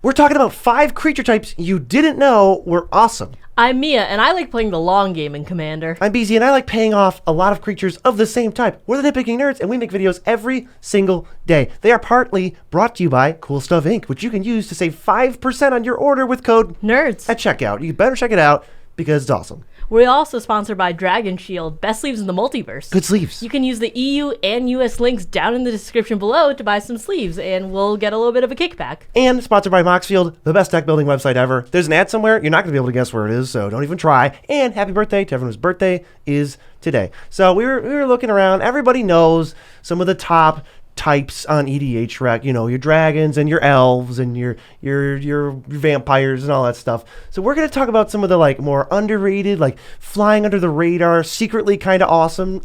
We're talking about 5 creature types you didn't know were awesome. I'm Mia, and I like playing the long game in Commander. I'm BZ, and I like paying off a lot of creatures of the same type. We're the Nitpicking Nerds, and we make videos every single day. They are partly brought to you by Cool Stuff Inc., which you can use to save 5% on your order with code NERDS at checkout. You better check it out because it's awesome. We're also sponsored by Dragon Shield, best sleeves in the multiverse. Good sleeves. You can use the EU and US links down in the description below to buy some sleeves, and we'll get a little bit of a kickback. And sponsored by Moxfield, the best deck building website ever. There's an ad somewhere. You're not going to be able to guess where it is, so don't even try. And happy birthday to everyone whose birthday is today. So we were looking around. Everybody knows some of the top types on EDH Rec, you know, your dragons and your elves and your vampires and all that stuff. So we're going to talk about some of the like more underrated, like flying under the radar, secretly kind of awesome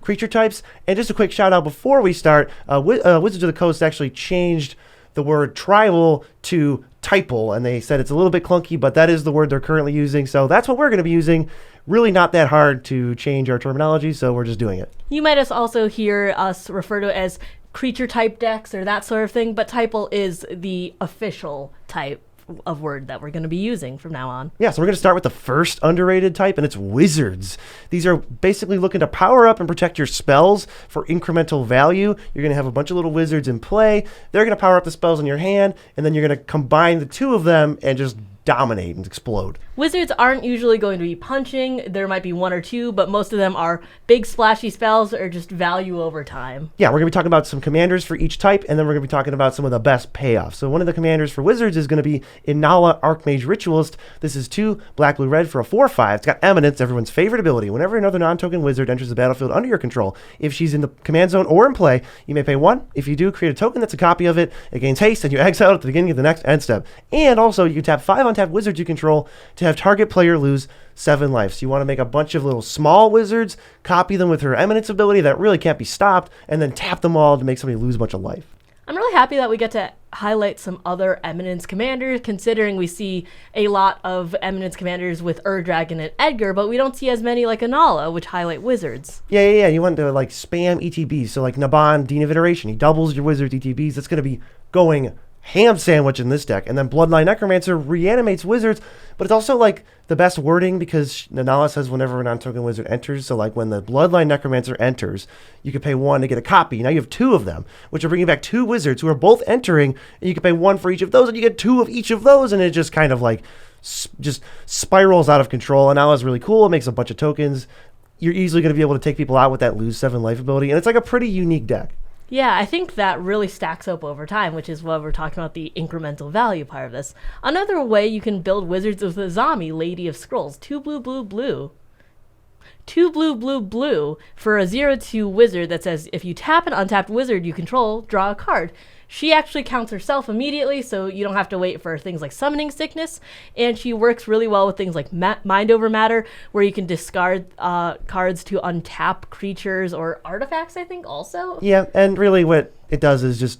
creature types. And just a quick shout out before we start, Wizards of the Coast actually changed the word tribal to Typal, and they said it's a little bit clunky, but that is the word they're currently using. So that's what we're going to be using. Really not that hard to change our terminology, so we're just doing it. You might also hear us refer to it as creature type decks or that sort of thing, but Typal is the official type of word that we're going to be using from now on. Yeah, so we're going to start with the first underrated type, and it's wizards. These are basically looking to power up and protect your spells for incremental value. You're going to have a bunch of little wizards in play. They're going to power up the spells in your hand, and then you're going to combine the two of them and just dominate and explode. Wizards aren't usually going to be punching. There might be one or two, but most of them are big splashy spells or just value over time. Yeah, we're going to be talking about some commanders for each type, and then we're going to be talking about some of the best payoffs. So one of the commanders for wizards is going to be Inala Archmage Ritualist. This is 2 black, blue, red for a 4/5. It's got Eminence, everyone's favorite ability. Whenever another non-token wizard enters the battlefield under your control, if she's in the command zone or in play, you may pay 1. If you do, create a token that's a copy of it. It gains haste, and you exile it at the beginning of the next end step. And also, you can tap 5 untapped wizards you control to have target player lose 7 life. So you want to make a bunch of little small wizards, copy them with her Eminence ability that really can't be stopped, and then tap them all to make somebody lose a bunch of life. I'm really happy that we get to highlight some other Eminence commanders, considering we see a lot of Eminence commanders with Dragon and Edgar, but we don't see as many like Inala, which highlight wizards. Yeah. You want to like spam ETBs. So like Naban, Dean of Iteration, he doubles your wizard's ETBs. That's going to be going ham sandwich in this deck. And then Bloodline Necromancer reanimates wizards, but it's also like the best wording because Nanala says whenever a non-token wizard enters. So like when the Bloodline Necromancer enters, you can pay 1 to get a copy. Now you have 2 of them, which are bringing back 2 wizards who are both entering, and you can pay 1 for each of those, and you get 2 of each of those, and it just kind of like just spirals out of control. And now it's really cool. It makes a bunch of tokens. You're easily going to be able to take people out with that lose 7 life ability, and it's like a pretty unique deck. Yeah, I think that really stacks up over time, which is what we're talking about, the incremental value part of this. Another way you can build wizards is with Azami, Lady of Scrolls. 2 blue, blue, blue. 2 blue, blue, blue for a 0/2 wizard that says if you tap an untapped wizard you control, draw a card. She actually counts herself immediately, so you don't have to wait for things like Summoning Sickness, and she works really well with things like Mind Over Matter, where you can discard cards to untap creatures or artifacts, I think, also. Yeah, and really what it does is just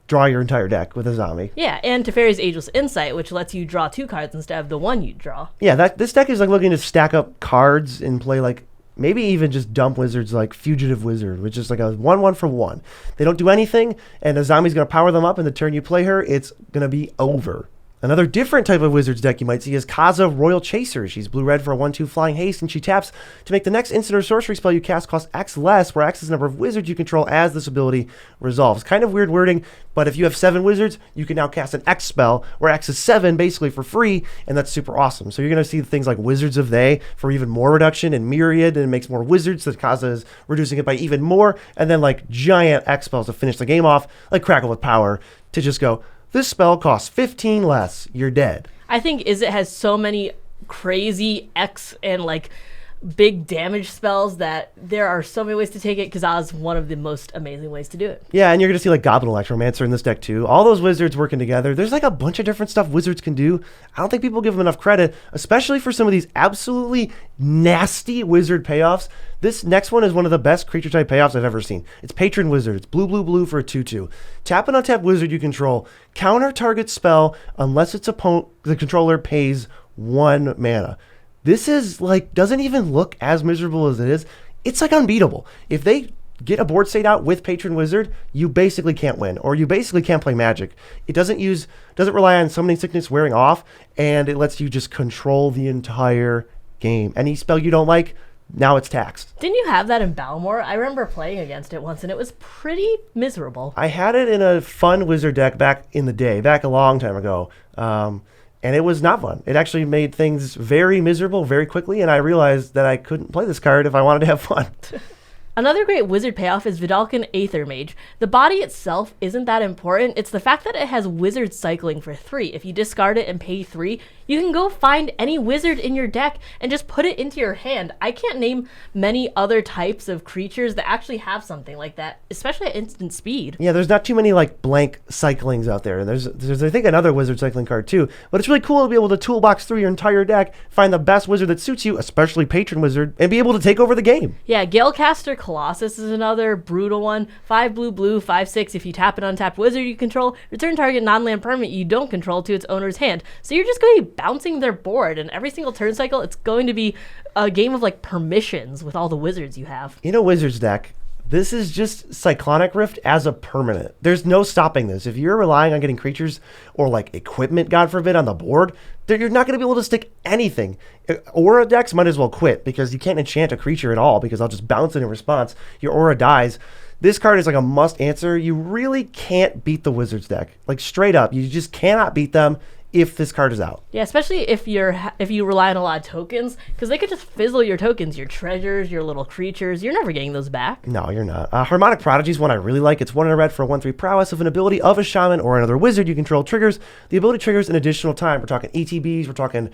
draw your entire deck with Azami. Yeah, and Teferi's Ageless Insight, which lets you draw 2 cards instead of the 1 you draw. Yeah, this deck is like looking to stack up cards and play like maybe even just dump wizards like Fugitive Wizard, which is like a 1/1 for 1. They don't do anything, and Azami's going to power them up, and the turn you play her, it's going to be over. Another different type of wizards deck you might see is Kaza Royal Chaser. She's blue-red for a 1/2 flying haste, and she taps to make the next instant or sorcery spell you cast cost X less, where X is the number of wizards you control as this ability resolves. Kind of weird wording, but if you have 7 wizards, you can now cast an X spell, where X is 7 basically for free, and that's super awesome. So you're going to see things like Wizards of They for even more reduction, and Myriad, and it makes more wizards, so Kaza is reducing it by even more, and then like giant X spells to finish the game off, like Crackle with Power, to just go, this spell costs 15 less, you're dead. I think it has so many crazy X and like big damage spells that there are so many ways to take it. Kaza is one of the most amazing ways to do it. Yeah, and you're going to see like Goblin Electromancer in this deck too. All those wizards working together. There's like a bunch of different stuff wizards can do. I don't think people give them enough credit, especially for some of these absolutely nasty wizard payoffs. This next one is one of the best creature type payoffs I've ever seen. It's Patron Wizard. It's blue, blue, blue for a 2/2. Tap an untapped wizard you control. Counter target spell unless its opponent, the controller, pays 1 mana. This is like, doesn't even look as miserable as it is. It's like unbeatable. If they get a board state out with Patron Wizard, you basically can't win, or you basically can't play Magic. It doesn't rely on Summoning Sickness wearing off, and it lets you just control the entire game. Any spell you don't like, now it's taxed. Didn't you have that in Balmor? I remember playing against it once, and it was pretty miserable. I had it in a fun Wizard deck back in the day, back a long time ago, and it was not fun. It actually made things very miserable very quickly, and I realized that I couldn't play this card if I wanted to have fun. Another great wizard payoff is Vidalcan Aether Mage. The body itself isn't that important. It's the fact that it has wizard cycling for 3. If you discard it and pay 3, you can go find any wizard in your deck and just put it into your hand. I can't name many other types of creatures that actually have something like that, especially at instant speed. Yeah, there's not too many like blank cyclings out there. There's I think another wizard cycling card too, but it's really cool to be able to toolbox through your entire deck, find the best wizard that suits you, especially Patron Wizard, and be able to take over the game. Yeah, Galecaster Colossus is another brutal one. 5 blue, 5/6. If you tap an untapped wizard you control, return target non-land permanent you don't control to its owner's hand. So you're just going to be bouncing their board, and every single turn cycle it's going to be a game of like permissions with all the wizards you have. In a wizard's deck, this is just Cyclonic Rift as a permanent. There's no stopping this. If you're relying on getting creatures or like equipment, God forbid, on the board, you're not going to be able to stick anything. Aura decks might as well quit because you can't enchant a creature at all because I'll just bounce it in response. Your aura dies. This card is like a must answer. You really can't beat the wizard's deck. Like straight up, you just cannot beat them if this card is out. Yeah, especially if you rely on a lot of tokens, because they could just fizzle your tokens, your treasures, your little creatures. You're never getting those back. No, you're not. Harmonic Prodigy is one I really like. It's 1 in a red for a 1/3 prowess. If an ability of a shaman or another wizard you control triggers, the ability triggers an additional time. We're talking ETBs, we're talking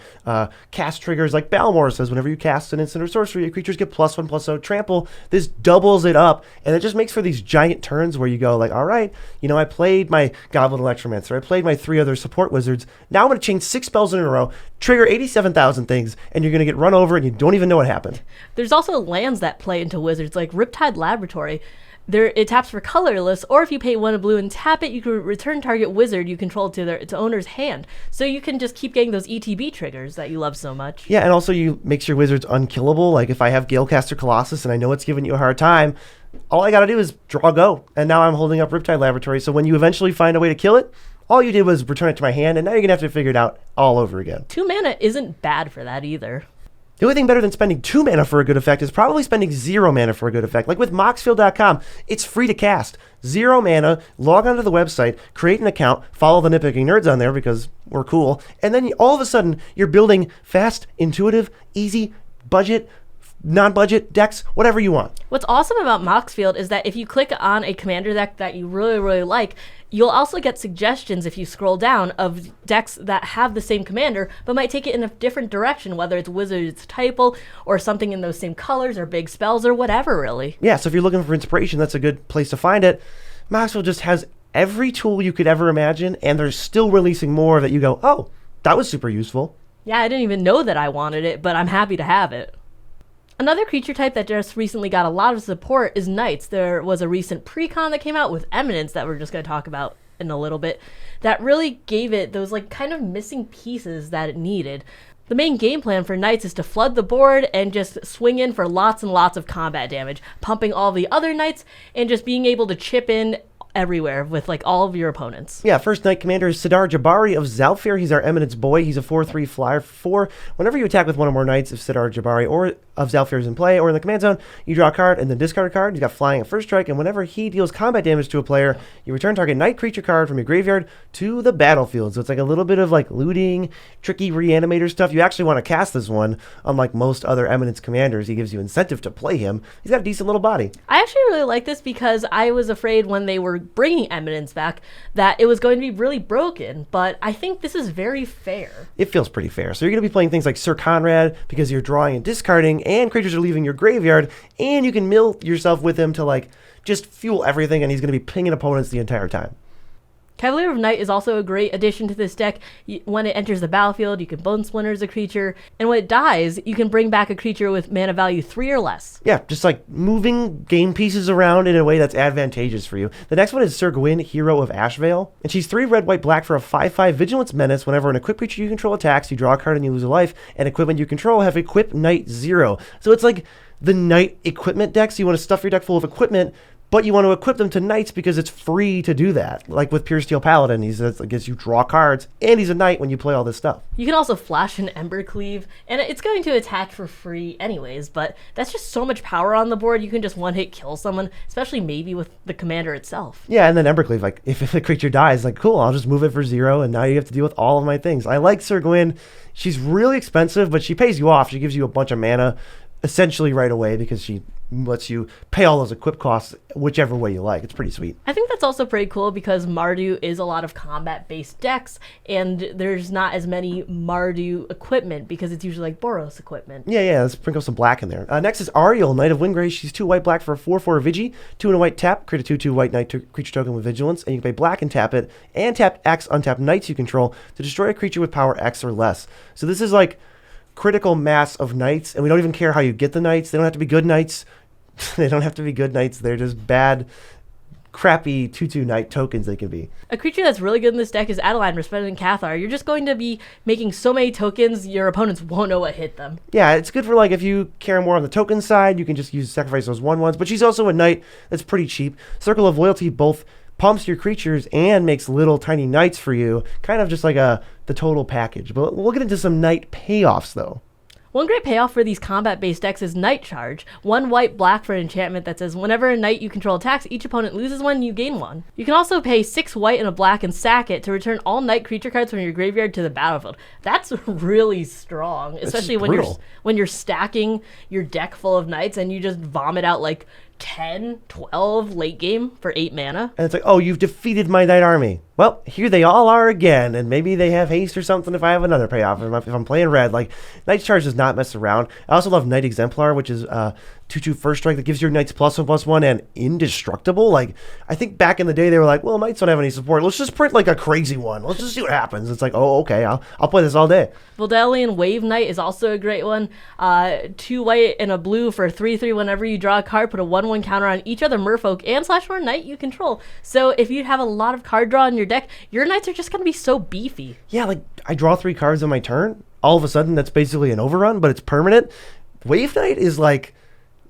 cast triggers, like Balmor says, whenever you cast an instant or sorcery, your creatures get +1/+0 trample. This doubles it up, and it just makes for these giant turns where you go like, all right, I played my Goblin Electromancer, I played my 3 other support wizards. Now I'm going to chain 6 spells in a row, trigger 87,000 things, and you're going to get run over and you don't even know what happened. There's also lands that play into wizards, like Riptide Laboratory. It taps for colorless, or if you pay 1 blue and tap it, you can return target wizard you control to its owner's hand. So you can just keep getting those ETB triggers that you love so much. Yeah, and also you makes your wizards unkillable. Like if I have Galecaster Colossus and I know it's giving you a hard time, all I got to do is draw go. And now I'm holding up Riptide Laboratory, so when you eventually find a way to kill it, all you did was return it to my hand, and now you're going to have to figure it out all over again. 2 mana isn't bad for that either. The only thing better than spending 2 mana for a good effect is probably spending 0 mana for a good effect. Like with Moxfield.com, it's free to cast. 0 mana, log onto the website, create an account, follow the Nitpicking Nerds on there because we're cool, and then all of a sudden you're building fast, intuitive, easy, budget, non-budget decks, whatever you want. What's awesome about Moxfield is that if you click on a commander deck that you really, really like, you'll also get suggestions if you scroll down of decks that have the same commander but might take it in a different direction, whether it's Wizards Typal or something in those same colors or big spells or whatever, really. Yeah, so if you're looking for inspiration, that's a good place to find it. Moxfield just has every tool you could ever imagine, and they're still releasing more that you go, oh, that was super useful. Yeah, I didn't even know that I wanted it, but I'm happy to have it. Another creature type that just recently got a lot of support is Knights. There was a recent precon that came out with Eminence that we're just going to talk about in a little bit that really gave it those like kind of missing pieces that it needed. The main game plan for Knights is to flood the board and just swing in for lots and lots of combat damage, pumping all the other Knights and just being able to chip in everywhere with like all of your opponents. Yeah, first Knight Commander is Sidar Jabari of Zalfir. He's our Eminence boy. He's a 4/3 flyer 4. Whenever you attack with one or more Knights of Sidar Jabari or of Zalfir is in play or in the command zone, you draw a card and then discard a card. He's got flying at first strike, and whenever he deals combat damage to a player, you return target Knight creature card from your graveyard to the battlefield. So it's like a little bit of like looting, tricky reanimator stuff. You actually want to cast this one, unlike most other Eminence commanders. He gives you incentive to play him. He's got a decent little body. I actually really like this because I was afraid when they were bringing Eminence back that it was going to be really broken, but I think this is very fair. It feels pretty fair. So you're going to be playing things like Sir Conrad because you're drawing and discarding, and creatures are leaving your graveyard, and you can mill yourself with him to like just fuel everything, and he's going to be pinging opponents the entire time. Cavalier of Night is also a great addition to this deck. When it enters the battlefield, you can Bone Splinters a creature, and when it dies, you can bring back a creature with mana value 3 or less. Yeah, just like moving game pieces around in a way that's advantageous for you. The next one is Sir Gwyn, Hero of Ashvale, and she's 3 red, white, black for a 5/5 Vigilance Menace. Whenever an equipped creature you control attacks, you draw a card and you lose a life, and equipment you control have Equip Knight 0. So it's like the Knight equipment deck, so you want to stuff your deck full of equipment, but you want to equip them to knights because it's free to do that. Like with Pure Steel Paladin, I guess you draw cards, and he's a knight when you play all this stuff. You can also flash an Embercleave, and it's going to attack for free anyways, but that's just so much power on the board, you can just one-hit kill someone, especially maybe with the commander itself. Yeah, and then Embercleave, like, if the creature dies, like, cool, I'll just move it for 0, and now you have to deal with all of my things. I like Sir Gwyn. She's really expensive, but she pays you off. She gives you a bunch of mana, essentially right away, because she lets you pay all those equip costs whichever way you like. It's pretty sweet. I think that's also pretty cool because Mardu is a lot of combat-based decks, and there's not as many Mardu equipment because it's usually like Boros equipment. Yeah, let's sprinkle some black in there. Next is Ariel, Knight of Windgrace. She's 2 white, black for a 4/4 Vigi, 2 and a white tap, create a 2/2 white knight creature token with Vigilance, and you can pay black and tap it, and tap X, untap knights you control to destroy a creature with power X or less. So this is like critical mass of knights, and we don't even care how you get the knights. They don't have to be good knights. They don't have to be good knights. They're just bad, crappy 2/2 knight tokens they can be. A creature that's really good in this deck is Adeline, Resplendent Cathar. You're just going to be making so many tokens, your opponents won't know what hit them. Yeah, it's good for like if you care more on the token side, you can just sacrifice those 1/1s. But she's also a knight that's pretty cheap. Circle of Loyalty both pumps your creatures and makes little tiny knights for you, kind of just like the total package. But we'll get into some knight payoffs though. One great payoff for these combat-based decks is Night Charge. 1 white, black for an enchantment that says whenever a knight you control attacks, each opponent loses 1, you gain 1. You can also pay 6 white and a black and sack it to return all knight creature cards from your graveyard to the battlefield. That's really strong, especially when you're stacking your deck full of knights and you just vomit out like 10, 12 late game for 8 mana. And it's like, oh, you've defeated my knight army. Well, here they all are again, and maybe they have haste or something if I have another payoff. If I'm playing red, like, Knight Charge does not mess around. I also love Knight Exemplar, which is 2/2 first strike that gives your knights +1/+1 and indestructible. Like, I think back in the day they were like, well, knights don't have any support. Let's just print like a crazy one. Let's just see what happens. It's like, oh, okay, I'll play this all day. Vildalian Wave Knight is also a great one. 2 white and a blue for 3/3. Whenever you draw a card, put a 1/1 counter on each other merfolk and /4 knight you control. So if you have a lot of card draw in your deck, your knights are just going to be so beefy. Yeah, like, I draw 3 cards on my turn. All of a sudden, that's basically an overrun, but it's permanent. Wave Knight is like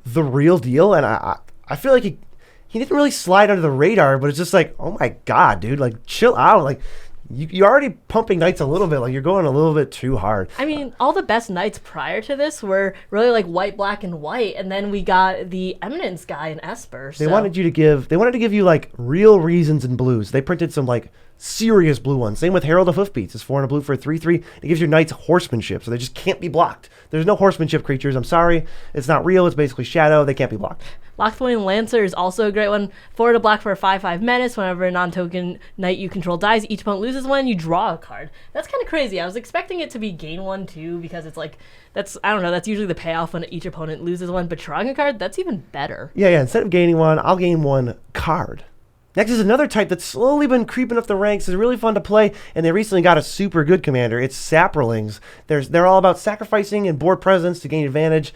the real deal, and I feel like he didn't really slide under the radar, but it's just like, oh my god, dude, like, chill out. Like, you're already pumping knights a little bit. Like, you're going a little bit too hard. I mean, all the best knights prior to this were really like white, black, and white, and then we got the Eminence guy in Esper. They wanted to give you like real reasons in blues. They printed some like serious blue ones. Same with Herald of Hoofbeats. It's 4 and a blue for a 3/3. It gives your knights horsemanship, so they just can't be blocked. There's no horsemanship creatures. I'm sorry. It's not real. It's basically shadow. They can't be blocked. Lockthwain Lancer is also a great one. 4 and a black for a 5/5 menace. Whenever a non-token knight you control dies, each opponent loses 1, you draw a card. That's kind of crazy. I was expecting it to be gain 1 too, because it's like, I don't know, that's usually the payoff when each opponent loses 1, but drawing a card, that's even better. Yeah, instead of gaining 1, I'll gain 1 card. Next is another type that's slowly been creeping up the ranks. It's really fun to play, and they recently got a super good commander. It's Saprolings. They're all about sacrificing and board presence to gain advantage.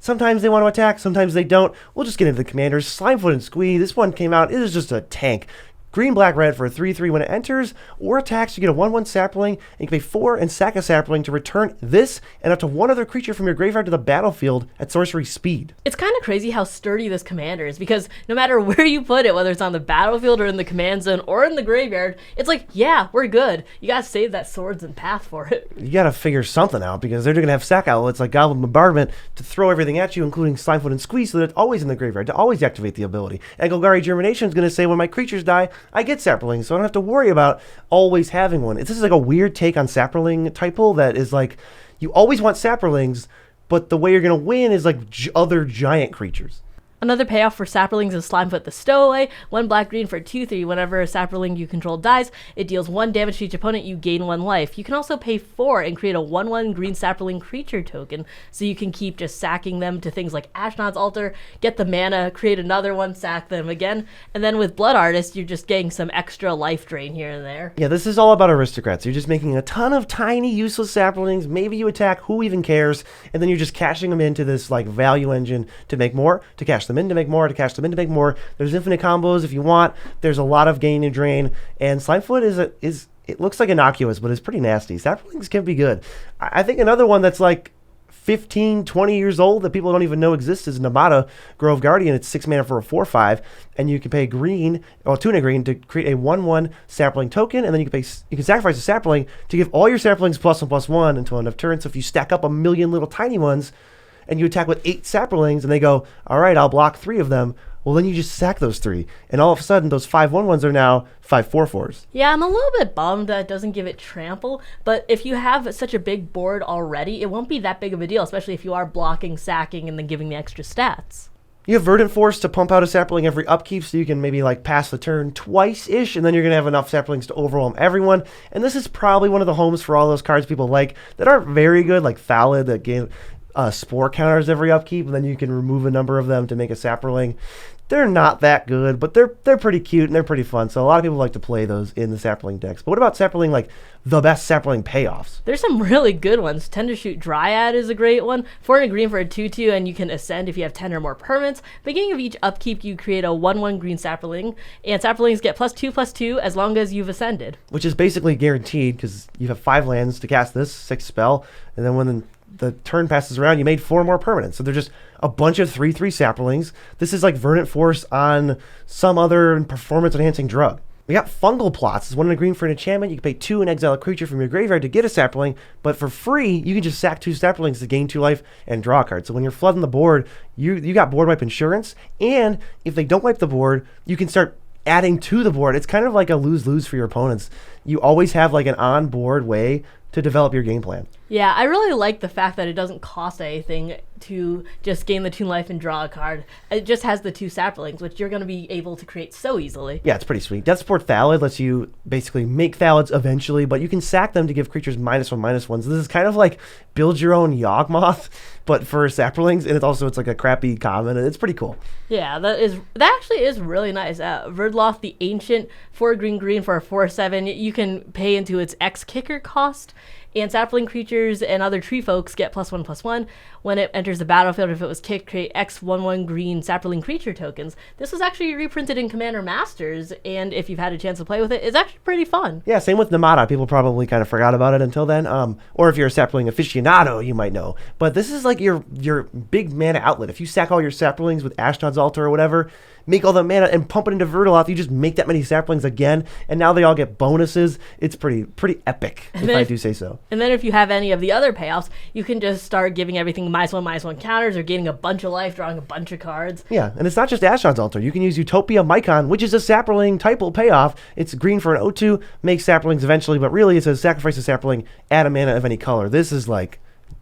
Sometimes they want to attack, sometimes they don't. We'll just get into the commanders. Slimefoot and Squee. This one came out. It is just a tank. Green, black, red for a 3/3. When it enters or attacks, you get a 1/1 sapling, and you can pay 4 and sack a sapling to return this and up to 1 other creature from your graveyard to the battlefield at sorcery speed. It's kind of crazy how sturdy this commander is, because no matter where you put it, whether it's on the battlefield or in the command zone or in the graveyard, it's like, yeah, we're good. You gotta save that swords and path for it. You gotta figure something out, because they're gonna have sack outlets like Goblin Bombardment to throw everything at you, including Slimefoot and Squeeze, so that it's always in the graveyard to always activate the ability. And Golgari Germination is gonna say, when my creatures die, I get Saprolings, so I don't have to worry about always having one. This is like a weird take on Saproling Typal that is like, you always want Saprolings, but the way you're going to win is like other giant creatures. Another payoff for saplings is Slimefoot the Stowaway. 1 black-green for 2/3. Whenever a sapling you control dies, it deals 1 damage to each opponent. You gain 1 life. You can also pay 4 and create a 1/1 green sapling creature token, so you can keep just sacking them to things like Ashnod's Altar, get the mana, create another one, sack them again. And then with Blood Artist, you're just getting some extra life drain here and there. Yeah, this is all about aristocrats. You're just making a ton of tiny, useless saplings. Maybe you attack, who even cares? And then you're just cashing them into this like value engine to make more, to cash them in to make more, to cash them in to make more. There's infinite combos if you want. There's a lot of gain and drain. And Slimefoot is it looks like innocuous, but it's pretty nasty. Saplings can be good. I think another one that's like 15, 20 years old that people don't even know exists is Namada Grove Guardian. It's 6 mana for a 4/5, and you can pay green or 2 and a green to create a 1/1 sapling token, and then you can sacrifice a sapling to give all your saplings +1/+1 until end of turn. So if you stack up a million little tiny ones and you attack with 8 saplings and they go, all right, I'll block 3 of them, well, then you just sack those 3. And all of a sudden, those 5/1/1s are now 5/4/4s. Yeah, I'm a little bit bummed that it doesn't give it trample, but if you have such a big board already, it won't be that big of a deal, especially if you are blocking, sacking, and then giving the extra stats. You have Verdant Force to pump out a sapling every upkeep, so you can maybe like pass the turn twice-ish, and then you're going to have enough saplings to overwhelm everyone. And this is probably one of the homes for all those cards people like that aren't very good, like Thallid that gave spore counters every upkeep, and then you can remove a number of them to make a sapling. They're not that good, but they're pretty cute and they're pretty fun. So a lot of people like to play those in the sapling decks. But what about sapling, like the best sapling payoffs? There's some really good ones. Tend to Shoot Dryad is a great one. 4 and a green for a 2/2, and you can ascend if you have 10 or more permanents. Beginning of each upkeep, you create a 1/1 green sapling, and saplings get +2/+2 as long as you've ascended. Which is basically guaranteed because you have 5 lands to cast this, 6 spell, and then when the turn passes around, you made 4 more permanents. So they're just a bunch of 3/3 saplings. This is like Verdant Force on some other performance-enhancing drug. We got Fungal Plots. It's 1 and a green for an enchantment. You can pay 2 and exile a creature from your graveyard to get a sapling, but for free, you can just sack 2 saplings to gain 2 life and draw a card. So when you're flooding the board, you got board wipe insurance, and if they don't wipe the board, you can start adding to the board. It's kind of like a lose-lose for your opponents. You always have like an on-board way to develop your game plan. Yeah, I really like the fact that it doesn't cost anything to just gain the 2 life and draw a card. It just has the 2 saplings, which you're going to be able to create so easily. Yeah, it's pretty sweet. Death Support Thallid lets you basically make Thallids eventually, but you can sack them to give creatures -1/-1. So this is kind of like build your own Yawgmoth, but for saplings, and it's like a crappy common, and it's pretty cool. Yeah, that actually is really nice. Verdloth the Ancient, 4 green for a 4/7. You can pay into its X kicker cost, and sapling creatures and other tree folks get +1/+1. When it enters the battlefield, if it was kicked, create X 1/1 green sapling creature tokens. This was actually reprinted in Commander Masters, and if you've had a chance to play with it, it's actually pretty fun. Yeah, same with Namada. People probably kind of forgot about it until then. Or if you're a sapling aficionado, you might know. But this is like your big mana outlet. If you sack all your saplings with Ashnod's Altar or whatever, make all the mana and pump it into Verdaloth, you just make that many saplings again, and now they all get bonuses. It's pretty epic, if I do say so. And then if you have any of the other payoffs, you can just start giving everything -1/-1 counters or gaining a bunch of life, drawing a bunch of cards. Yeah, and it's not just Ashnod's Altar. You can use Utopia Mycon, which is a sapling Typal payoff. It's green for an 0/2, makes saplings eventually, but really it says sacrifice a sapling, add a mana of any color. This is like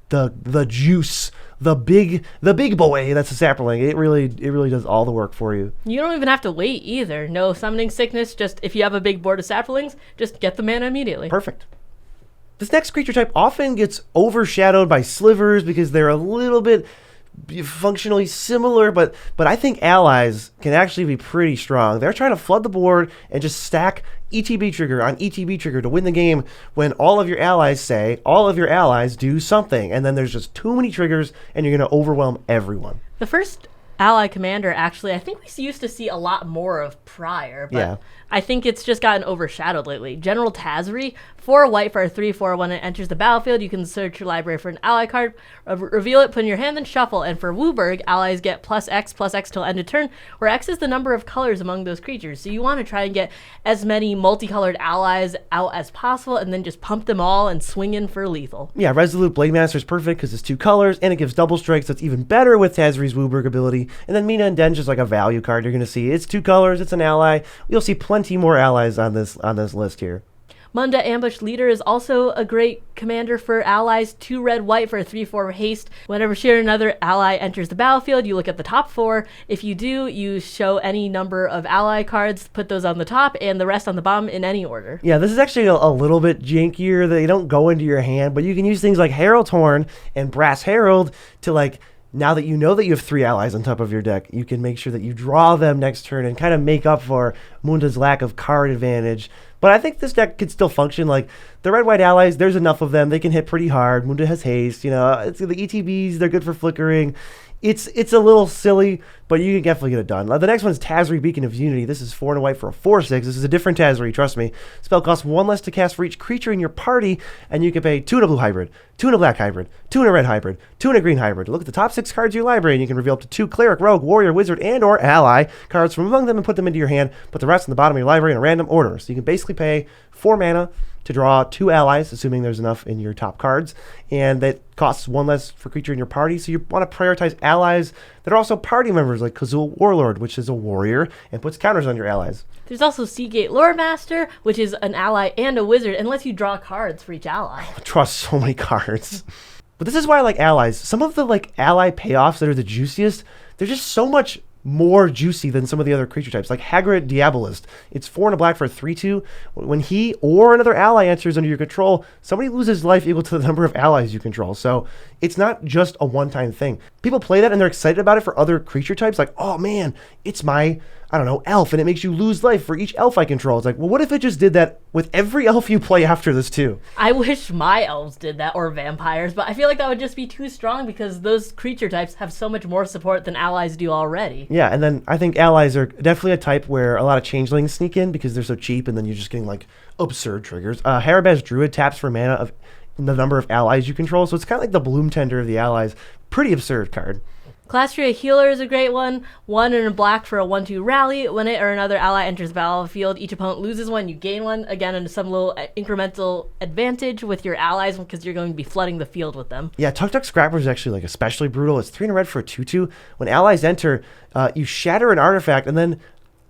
the juice, the big boy that's a sapling. It really does all the work for you. You don't even have to wait either. No summoning sickness. Just if you have a big board of saplings, just get the mana immediately. Perfect. This next creature type often gets overshadowed by slivers because they're a little bit functionally similar, but I think allies can actually be pretty strong. They're trying to flood the board and just stack ETB trigger on ETB trigger to win the game when all of your allies do something, and then there's just too many triggers and you're going to overwhelm everyone. The first ally commander, actually, I think we used to see a lot more of prior, but yeah. I think it's just gotten overshadowed lately. General Tazri, 4 white for a 3/4. When it enters the battlefield, you can search your library for an ally card, reveal it, put in your hand, then shuffle. And for Wooburg, allies get +X till end of turn, where X is the number of colors among those creatures. So you want to try and get as many multicolored allies out as possible, and then just pump them all and swing in for lethal. Yeah, Resolute Blade Master is perfect because it's 2 colors, and it gives double strikes. That's even better with Tazri's Wooburg ability. And then Mina and Den's just like a value card you're going to see. It's 2 colors, it's an ally. You'll see plenty more allies on this list here. Munda Ambush Leader is also a great commander for allies. 2 red white for a 3/4 haste. Whenever she or another ally enters the battlefield, you look at the top 4. If you do, you show any number of ally cards, put those on the top, and the rest on the bottom in any order. Yeah, this is actually a little bit jankier. They don't go into your hand, but you can use things like Herald's Horn and Brass Herald to like, now that you know that you have 3 allies on top of your deck, you can make sure that you draw them next turn and kind of make up for Munda's lack of card advantage. But I think this deck could still function. Like, the red-white allies, there's enough of them. They can hit pretty hard. Munda has haste. You know, it's the ETBs, they're good for flickering. It's a little silly, but you can definitely get it done. The next one is Tazri, Beacon of Unity. This is 4 and a white for a 4/6. This is a different Tazri, trust me. Spell costs 1 less to cast for each creature in your party, and you can pay 2 in a blue hybrid, 2 in a black hybrid, 2 in a red hybrid, 2 in a green hybrid. Look at the top 6 cards of your library, and you can reveal up to 2 cleric, rogue, warrior, wizard, and or ally cards from among them and put them into your hand. Put the rest in the bottom of your library in a random order. So you can basically pay 4 mana to draw 2 allies, assuming there's enough in your top cards, and that costs 1 less for creature in your party. So you want to prioritize allies that are also party members, like Kazul Warlord, which is a warrior and puts counters on your allies. There's also Seagate Loremaster, which is an ally and a wizard, and lets you draw cards for each ally. I trust so many cards. But this is why I like allies. Some of the like ally payoffs that are the juiciest, they're just so much more juicy than some of the other creature types, like Hagrid Diabolist. It's 4 and a black for a 3/2. When he or another ally enters under your control, somebody loses life equal to the number of allies you control. So it's not just a one-time thing. People play that and they're excited about it for other creature types. Like, oh man, it's my, I don't know, elf, and it makes you lose life for each elf I control. It's like, well, what if it just did that with every elf you play after this too? I wish my elves did that, or vampires, but I feel like that would just be too strong because those creature types have so much more support than allies do already. Yeah, and then I think allies are definitely a type where a lot of changelings sneak in because they're so cheap, and then you're just getting like absurd triggers. Harabaz Druid taps for mana of the number of allies you control, so it's kind of like the Bloom Tender of the allies. Pretty absurd card. Clastria Healer is a great one. 1 and a black for a 1/2 rally. When it or another ally enters the battlefield, each opponent loses 1, you gain 1. Again, into some little incremental advantage with your allies because you're going to be flooding the field with them. Yeah, Tuk Tuk Scrapper is actually like especially brutal. It's 3 and a red for a 2/2. When allies enter, you shatter an artifact, and then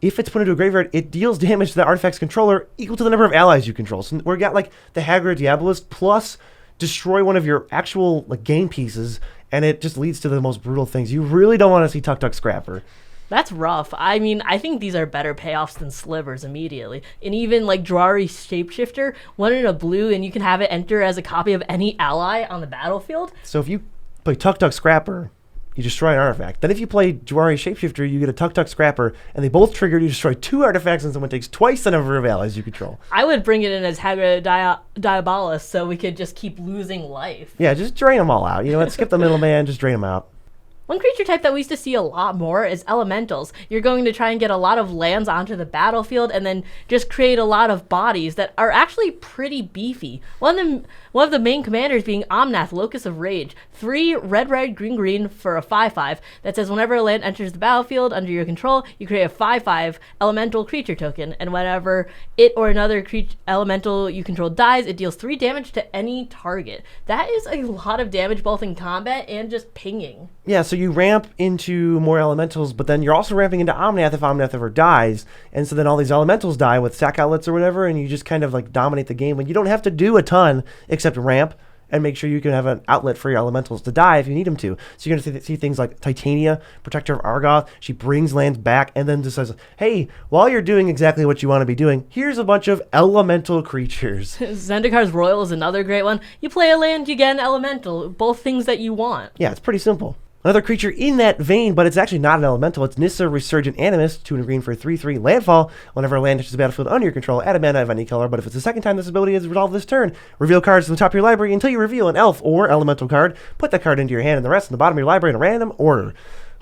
if it's put into a graveyard, it deals damage to the artifact's controller equal to the number of allies you control. So we got like the Hagrid Diabolist plus destroy one of your actual like game pieces, and it just leads to the most brutal things. You really don't want to see Tuk Tuk Scrapper. That's rough. I mean, I think these are better payoffs than Slivers immediately. And even like Drawry Shapeshifter, 1 in a blue, and you can have it enter as a copy of any ally on the battlefield. So if you play Tuk Tuk Scrapper, you destroy an artifact. Then if you play Drawry Shapeshifter, you get a Tuk Tuk Scrapper, and they both trigger, you destroy 2 artifacts, and someone takes twice the number of allies you control. I would bring it in as Hagrid Diabolus so we could just keep losing life. Yeah, just drain them all out. You know what? Skip the middleman, just drain them out. One creature type that we used to see a lot more is elementals. You're going to try and get a lot of lands onto the battlefield and then just create a lot of bodies that are actually pretty beefy. One of the main commanders being Omnath, Locus of Rage. 3 red, red, green, green for a 5/5 that says whenever a land enters the battlefield under your control, you create a 5/5 elemental creature token, and whenever it or another elemental you control dies, it deals 3 damage to any target. That is a lot of damage both in combat and just pinging. Yeah, so you ramp into more elementals, but then you're also ramping into Omnath if Omnath ever dies, and so then all these elementals die with sack outlets or whatever, and you just kind of like dominate the game when you don't have to do a ton except ramp and make sure you can have an outlet for your elementals to die if you need them to. So you're going to see things like Titania, Protector of Argoth. She brings lands back and then just says, hey, while you're doing exactly what you want to be doing, here's a bunch of elemental creatures. Zendikar's Royal is another great one. You play a land, you get an elemental. Both things that you want. Yeah, it's pretty simple. Another creature in that vein, but it's actually not an elemental. It's Nissa Resurgent Animus, 2 and a green for a 3/3 landfall. Whenever a land touches the battlefield under your control, add a mana of any color, but if it's the second time this ability is resolved this turn, reveal cards from the top of your library until you reveal an elf or elemental card. Put that card into your hand and the rest in the bottom of your library in a random order.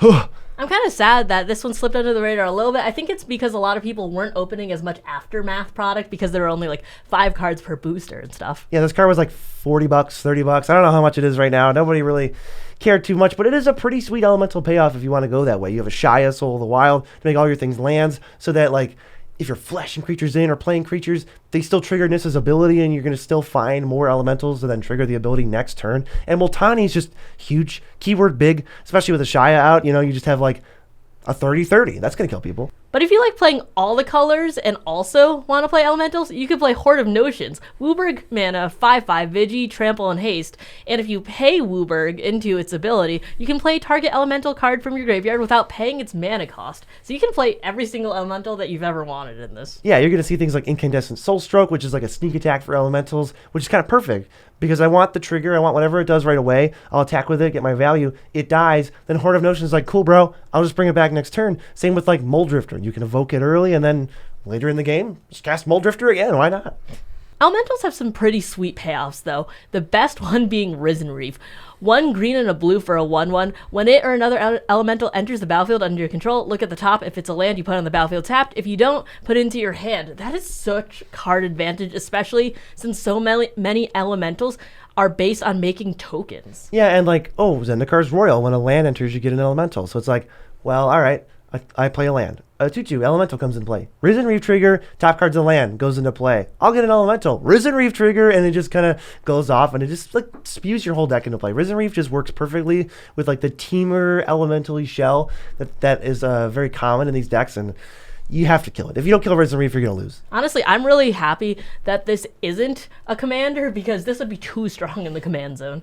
I'm kind of sad that this one slipped under the radar a little bit. I think it's because a lot of people weren't opening as much Aftermath product because there were only like 5 cards per booster and stuff. Yeah, this card was like $40, $30. I don't know how much it is right now. Nobody really cared too much, but it is a pretty sweet elemental payoff if you want to go that way. You have a Shia, Soul of the Wild, to make all your things lands, so that like if you're flashing creatures in or playing creatures, they still trigger Nissa's ability, and you're going to still find more elementals to then trigger the ability next turn. And Multani is just huge, keyword big, especially with a Shia out. You know, you just have like a 30/30. That's going to kill people. But if you like playing all the colors and also want to play elementals, you can play Horde of Notions. Wooburg mana, 5/5, Vigi, Trample, and Haste. And if you pay Wooburg into its ability, you can play target elemental card from your graveyard without paying its mana cost. So you can play every single elemental that you've ever wanted in this. Yeah, you're going to see things like Incandescent Soulstroke, which is like a sneak attack for elementals, which is kind of perfect. Because I want the trigger, I want whatever it does right away. I'll attack with it, get my value. It dies. Then Horde of Notions is like, cool, bro. I'll just bring it back next turn. Same with like Mold Drifter. You can evoke it early, and then later in the game, just cast Mold Drifter again. Why not? Elementals have some pretty sweet payoffs, though. The best one being Risen Reef. 1 green and a blue for a 1/1. When it or another elemental enters the battlefield under your control, look at the top. If it's a land, you put it on the battlefield tapped. If you don't, put it into your hand. That is such card advantage, especially since so many elementals are based on making tokens. Yeah, and like, oh, Zendikar's Royal. When a land enters, you get an elemental. So it's like, well, all right, I play a land. A 2/2 elemental comes in play. Risen Reef trigger, top card's a land, goes into play. I'll get an elemental. Risen Reef trigger, and it just kind of goes off, and it just like spews your whole deck into play. Risen Reef just works perfectly with like the Teamer elementally shell that is very common in these decks, and you have to kill it. If you don't kill Risen Reef, you're going to lose. Honestly, I'm really happy that this isn't a commander because this would be too strong in the command zone.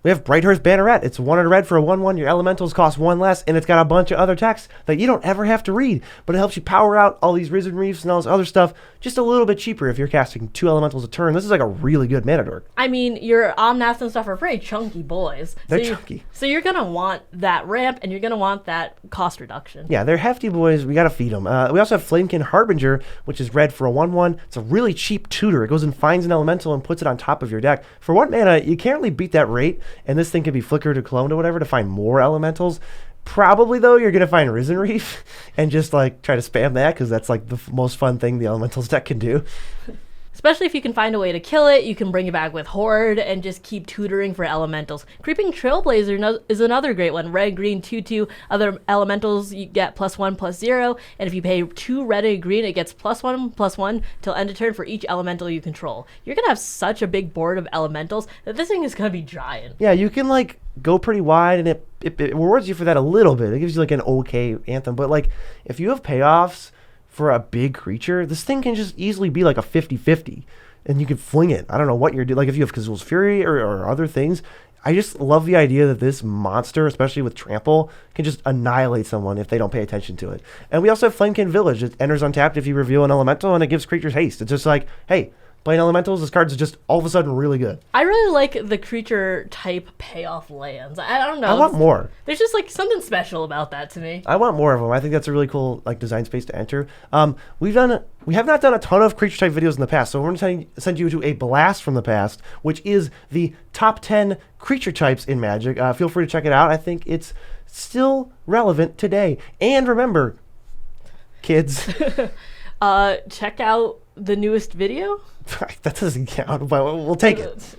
We have Brighthurst Banneret. It's 1 and a red for a 1/1. Your elementals cost 1 less, and it's got a bunch of other texts that you don't ever have to read. But it helps you power out all these Risen Reefs and all this other stuff just a little bit cheaper if you're casting 2 elementals a turn. This is like a really good mana dork. I mean, your Omnaths and stuff are pretty chunky boys. They're chunky. So you're going to want that ramp, and you're going to want that cost reduction. Yeah, they're hefty boys. We got to feed them. We also have Flamekin Harbinger, which is red for a 1/1. It's a really cheap tutor. It goes and finds an elemental and puts it on top of your deck. For 1 mana, you can't really beat that rate, and this thing can be flickered or cloned or whatever to find more elementals. Probably, though, you're going to find Risen Reef and just like try to spam that because that's like the most fun thing the elementals deck can do. Especially if you can find a way to kill it, you can bring it back with Horde and just keep tutoring for elementals. Creeping Trailblazer is another great one. Red, green, 2/2. Other elementals, you get +1/+0. And if you pay 2 red and green, it gets +1/+1 till end of turn for each elemental you control. You're going to have such a big board of elementals that this thing is going to be giant. Yeah, you can like go pretty wide, and it rewards you for that a little bit. It gives you like an okay anthem. But like if you have payoffs for a big creature, this thing can just easily be like a 50-50, and you can fling it. I don't know what you're doing. Like if you have Kazul's Fury or other things, I just love the idea that this monster, especially with Trample, can just annihilate someone if they don't pay attention to it. And we also have Flamekin Village. It enters untapped if you reveal an elemental, and it gives creatures haste. It's just like, hey, playing elementals, this card's just all of a sudden really good. I really like the creature type payoff lands. I don't know. I want more. There's just like something special about that to me. I want more of them. I think that's a really cool like design space to enter. We have not done a ton of creature type videos in the past, so we're going to send you to a blast from the past, which is the top 10 creature types in Magic. Feel free to check it out. I think it's still relevant today. And remember, kids, Check out the newest video. that doesn't count, but we'll take it.